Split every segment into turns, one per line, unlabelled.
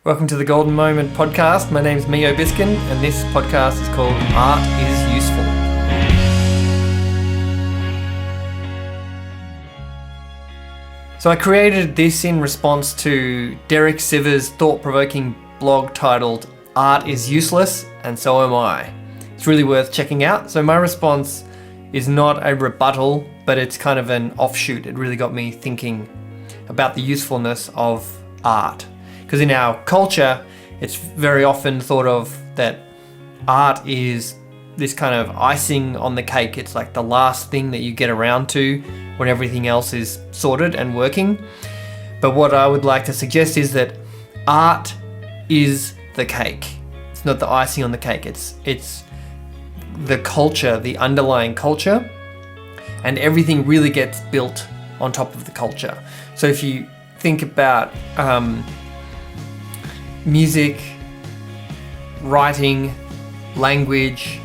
Welcome to the Golden Moment podcast. My name's Mijo Biscan, and this podcast is called Art is Useful. So I created this in response to Derek Sivers' thought-provoking blog titled Art is Useless, and So Am I. It's really worth checking out. So my response is not a rebuttal, but it's kind of an offshoot. It really got me thinking about the usefulness of art. Because in our culture, it's very often thought of that art is this kind of icing on the cake. It's like the last thing that you get around to when everything else is sorted and working. But what I would like to suggest is that art is the cake. It's not the icing on the cake. It's the culture, the underlying culture, and everything really gets built on top of the culture. So if you think about music, writing, language,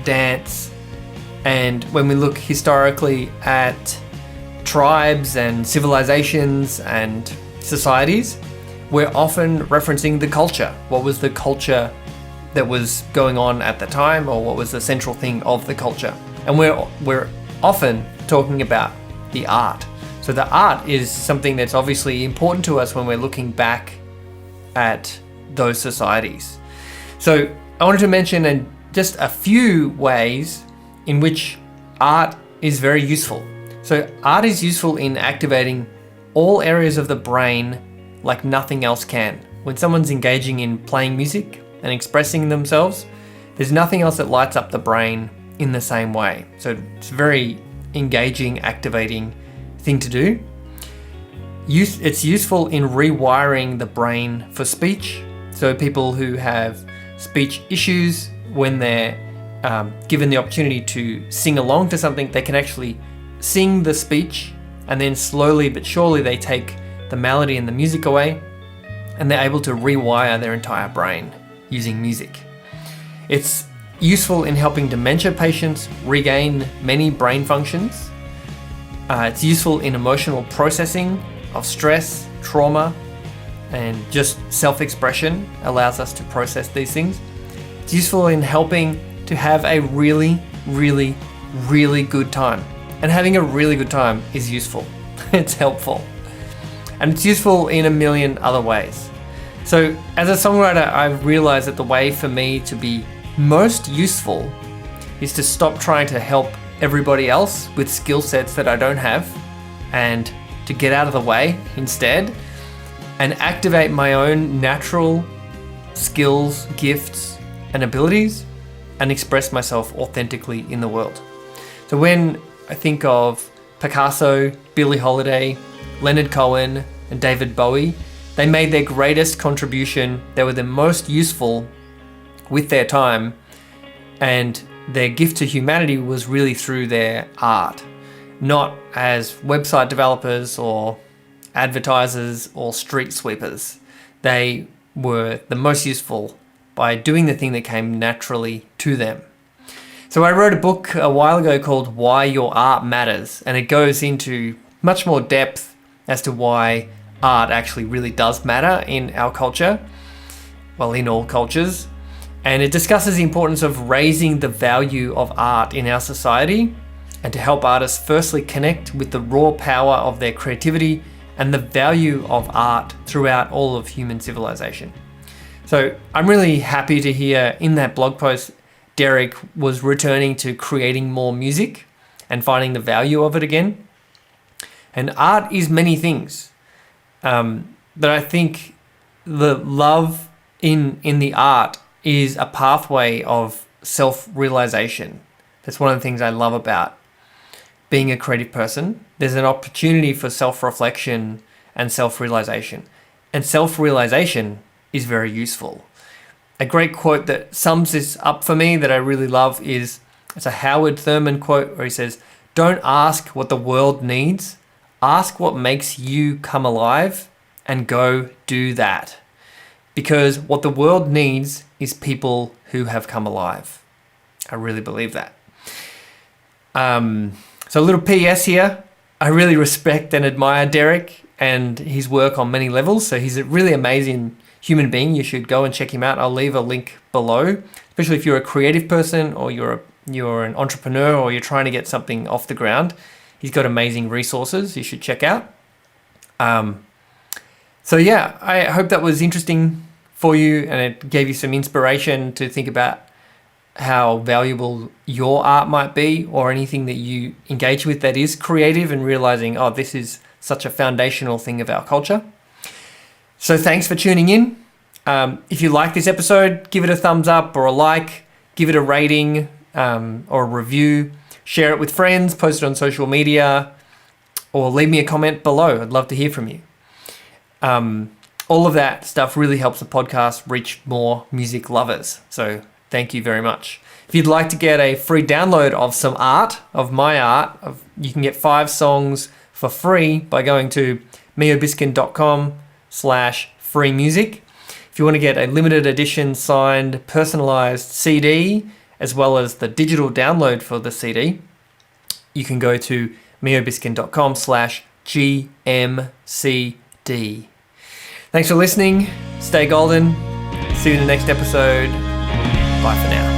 dance, and when we look historically at tribes and civilizations and societies, we're often referencing the culture. What was the culture that was going on at the time, or what was the central thing of the culture? And we're often talking about the art. So the art is something that's obviously important to us when we're looking back at those societies. So I wanted to mention just a few ways in which art is very useful. So art is useful in activating all areas of the brain like nothing else can. When someone's engaging in playing music and expressing themselves, there's nothing else that lights up the brain in the same way. So it's a very engaging, activating thing to do. It's useful in rewiring the brain for speech. So people who have speech issues, when they're given the opportunity to sing along to something, they can actually sing the speech, and then slowly but surely they take the melody and the music away, and they're able to rewire their entire brain using music. It's useful in helping dementia patients regain many brain functions. It's useful in emotional processing of stress, trauma, and just self-expression allows us to process these things. It's useful in helping to have a really, really, really good time. And having a really good time is useful. It's helpful. And it's useful in a million other ways. So as a songwriter, I've realized that the way for me to be most useful is to stop trying to help everybody else with skill sets that I don't have, and to get out of the way instead and activate my own natural skills, gifts, and abilities, and express myself authentically in the world. So when I think of Picasso, Billie Holiday, Leonard Cohen, and David Bowie, they made their greatest contribution. They were the most useful with their time, and their gift to humanity was really through their art, not as website developers or advertisers or street sweepers. They were the most useful by doing the thing that came naturally to them. So I wrote a book a while ago called Why Your Art Matters, and it goes into much more depth as to why art actually really does matter in our culture, well, in all cultures. And it discusses the importance of raising the value of art in our society, and to help artists firstly connect with the raw power of their creativity and the value of art throughout all of human civilization. So I'm really happy to hear in that blog post, Derek was returning to creating more music and finding the value of it again. And art is many things. But I think the love in the art is a pathway of self-realization. That's one of the things I love about being a creative person. There's an opportunity for self-reflection and self-realization. And self-realization is very useful. A great quote that sums this up for me that I really love is, it's a Howard Thurman quote where he says, "Don't ask what the world needs, ask what makes you come alive and go do that." Because what the world needs is people who have come alive. I really believe that. So a little PS here. I really respect and admire Derek and his work on many levels. So he's a really amazing human being. You should go and check him out. I'll leave a link below, especially if you're a creative person or you're an entrepreneur or you're trying to get something off the ground. He's got amazing resources you should check out. So yeah, I hope that was interesting for you and it gave you some inspiration to think about how valuable your art might be, or anything that you engage with that is creative, and realizing, oh, this is such a foundational thing of our culture. So thanks for tuning in. If you like this episode, give it a thumbs up or a like, give it a rating or a review, share it with friends, post it on social media, or leave me a comment below. I'd love to hear from you. All of that stuff really helps the podcast reach more music lovers. So thank you very much. If you'd like to get a free download of some art, of my art, you can get 5 songs for free by going to mijobiscan.com/free music. If you want to get a limited edition signed personalized CD, as well as the digital download for the CD, you can go to mijobiscan.com/GMCD. Thanks for listening. Stay golden. See you in the next episode. Bye for now.